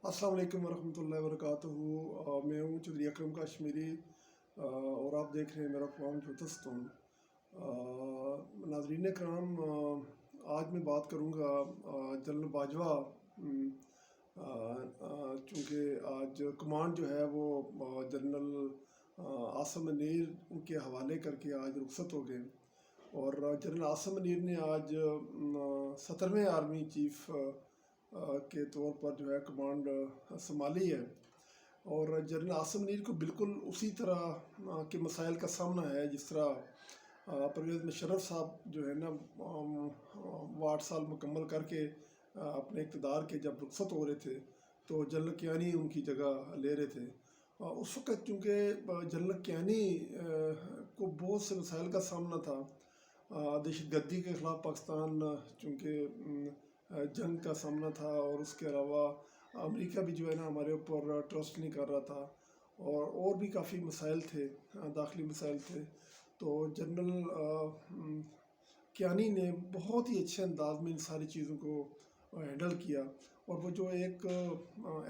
अस्सलाम वालेकुम वरहमतुल्लाहि वबरकातुहू। मैं हूँ चौधरी अकरम कश्मीरी और आप देख रहे हैं मेरा प्रोग्राम जुतस्तुन। नाज़रीन कराम, आज मैं बात करूँगा जनरल बाजवा। चूँकि आज कमांड जो है वो जनरल आसम मुनीर के हवाले करके आज रुखसत हो गए और जनरल आसम मुनीर ने आज 17वें आर्मी चीफ के तौर पर जो है कमांड संभाली है। और जनरल आसम मुनीर को बिल्कुल उसी तरह के मसाइल का सामना है जिस तरह परवेज़ मुशर्रफ साहब जो है ना वो 8 साल मुकम्मल करके अपने इक़्तिदार के जब रुखसत हो रहे थे तो जनरल कियानी उनकी जगह ले रहे थे। उस वक़्त चूँकि जनरल कियानी को बहुत से मसाइल का सामना था। दहशतगर्दी के ख़िलाफ़ पाकिस्तान चूँकि जंग का सामना था और उसके अलावा अमेरिका भी जो है ना हमारे ऊपर ट्रस्ट नहीं कर रहा था और भी काफ़ी मसाइल थे, दाखिली मसाइल थे। तो जनरल कियानी ने बहुत ही अच्छे अंदाज में इन सारी चीज़ों को हैंडल किया और वो जो एक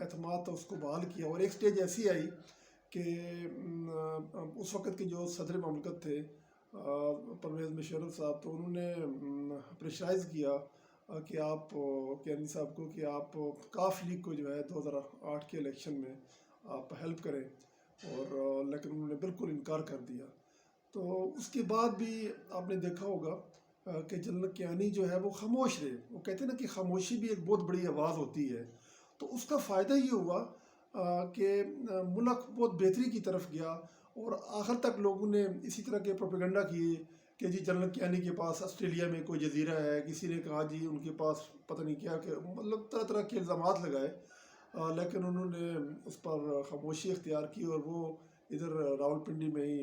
एतमाद था उसको बहाल किया। और एक स्टेज ऐसी आई कि उस वक़्त के जो सदर ममलकत थे परवेज़ मुशर्रफ साहब, तो उन्होंने प्रेशराइज़ किया कि आप कियानी साहब को कि आप काफ लीग को जो है 2008 के इलेक्शन में आप हेल्प करें और लेकिन उन्होंने बिल्कुल इनकार कर दिया। तो उसके बाद भी आपने देखा होगा कि जनरल कियानी जो है वो खामोश रहे। वो कहते हैं ना कि खामोशी भी एक बहुत बड़ी आवाज़ होती है। तो उसका फ़ायदा ये हुआ कि मुल्क बहुत बेहतरी की तरफ गया और आखिर तक लोगों ने इसी तरह के प्रोपेगेंडा किए कि जी जनरल कियानी के पास ऑस्ट्रेलिया में कोई जजीरा है, किसी ने कहा जी उनके पास पता नहीं क्या कि मतलब तरह तरह के इल्ज़ामात लगाए। लेकिन उन्होंने उस पर खामोशी इख्तियार की और वो इधर रावलपिंडी में ही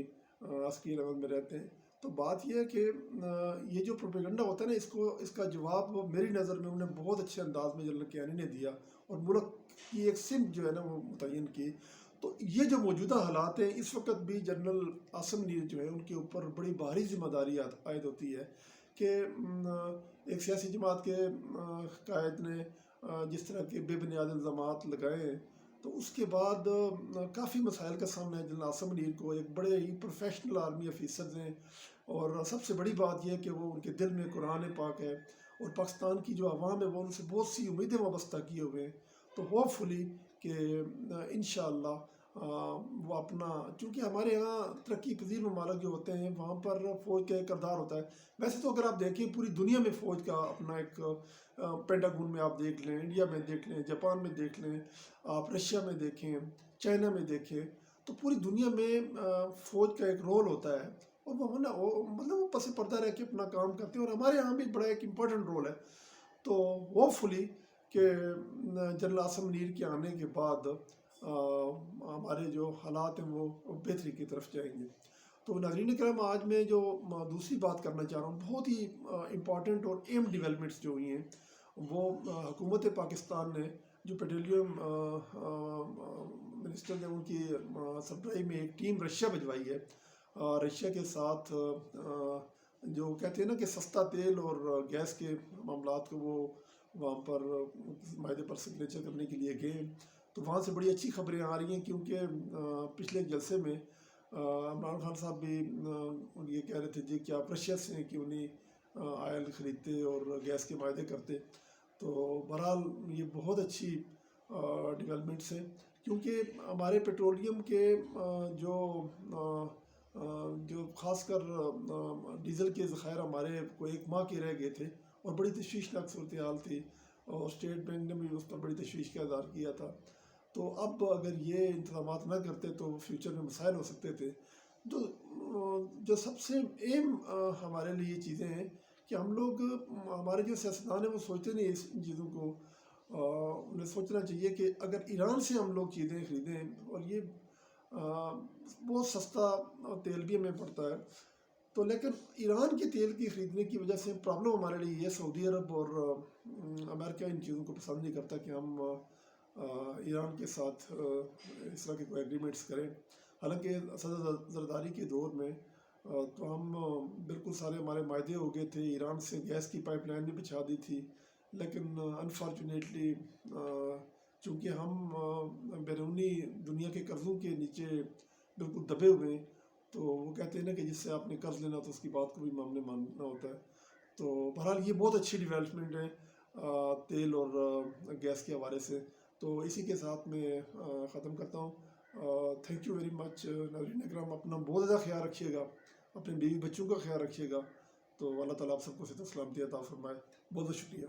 अस्की नगर में रहते हैं। तो बात यह है कि ये जो प्रोपेगेंडा होता है ना इसका जवाब मेरी नज़र में उन्हें बहुत अच्छे अंदाज में जनरल कियानी ने दिया और मुल्क की एक सिमत जो है ना वो मुतय्यन की। तो ये जो मौजूदा हालात हैं इस वक्त भी जनरल आसम मुनीर जो है उनके ऊपर बड़ी भारी जिम्मेदारी आयद होती है कि एक सियासी जमात के कायद ने जिस तरह के बेबुनियाद इल्ज़ामात लगाए हैं तो उसके बाद काफ़ी मसाइल का सामना है जनरल आसम मुनीर को। एक बड़े ही प्रोफेशनल आर्मी ऑफिसर हैं और सबसे बड़ी बात यह है कि वो उनके दिल में कुरान पाक है और पाकिस्तान की जो आवाम है वो उनसे बहुत सी उम्मीदें वाबस्ता किए हुए हैं। तो होपफुली कि इंशाअल्लाह वो अपना, चूँकि हमारे यहाँ तरक्की पजीर ममालिक जो होते हैं वहाँ पर फ़ौज का एक किरदार होता है। वैसे तो अगर आप देखें पूरी दुनिया में फ़ौज का अपना एक पेंटागन में आप देख लें, इंडिया में देख लें, जापान में देख लें, आप रशिया में देखें, चाइना में देखें, तो पूरी दुनिया में फ़ौज का एक रोल होता है और वो ना वो मतलब वो पस पर्दा रह के अपना काम करते हैं और हमारे यहाँ भी बड़ा एक इम्पॉर्टेंट रोल है। तो होपफुली कि जनरल आसम मुनीर के आने के बाद हमारे जो हालात हैं वो बेहतरी की तरफ जाएंगे। तो नाज़रीन करम, आज मैं जो दूसरी बात करना चाह रहा हूँ बहुत ही इम्पॉर्टेंट और एम डेवलपमेंट्स जो हुई हैं वो हुकूमत पाकिस्तान ने जो पेट्रोलियम मिनिस्टर ने उनकी सरबराही में एक टीम रशिया भिजवाई है। रशिया के साथ जो कहते हैं ना कि सस्ता तेल और गैस के मामलात को वो वहाँ पर मायदे पर सिग्नेचर करने के लिए गए। तो वहाँ से बड़ी अच्छी खबरें आ रही हैं क्योंकि पिछले जलसे में इमरान खान साहब भी ये कह रहे थे जी कि आप रशिया से कि उन्हीं आयल ख़रीदते और गैस के मायदे करते। तो बहरहाल ये बहुत अच्छी डेवलपमेंट्स हैं क्योंकि हमारे पेट्रोलियम के जो ख़ासकर डीज़ल के ज़ख़ायर हमारे को 1 माह के रह गए थे और बड़ी तशवीशनाक सूरत हाल थी और स्टेट बैंक ने भी उस पर बड़ी तशवीश का इज़हार किया था। तो अब अगर ये इंतज़ामात ना करते तो फ्यूचर में मसाइल हो सकते थे। तो जो सबसे एम हमारे लिए चीज़ें हैं कि हम लोग हमारे जो सियासतदान हैं वो सोचते नहीं इस चीज़ों को। उन्हें सोचना चाहिए कि अगर ईरान से हम लोग चीज़ें ख़रीदें और ये बहुत सस्ता तेल भी हमें पड़ता है, तो लेकिन ईरान के तेल की ख़रीदने की वजह से प्रॉब्लम हमारे लिए ये सऊदी अरब और अमेरिका इन चीज़ों को पसंद नहीं करता कि हम ईरान के साथ इस तरह के कोई एग्रीमेंट्स करें। हालांकि सदर जरदारी के दौर में तो हम बिल्कुल सारे हमारे मायदे हो गए थे, ईरान से गैस की पाइपलाइन भी बिछा दी थी, लेकिन अनफॉर्चुनेटली چونکہ ہم بیرونی دنیا کے قرضوں کے نیچے بالکل دبے ہوئے ہیں، تو وہ کہتے ہیں نا کہ جس سے آپ نے قرض لینا تو اس کی بات کو بھی ہم نے ماننا ہوتا ہے. تو بہرحال یہ بہت اچھی ڈیولپمنٹ ہے تیل اور گیس کے حوالے سے. تو اسی کے ساتھ میں ختم کرتا ہوں. تھینک یو ویری مچ ناظرین اکرام، اپنا بہت زیادہ خیال رکھیے گا، اپنے بیوی بچوں کا خیال رکھیے گا. تو اللہ تعالیٰ آپ سب کو صحت و سلامتی عطا فرمائے. بہت بہت شکریہ.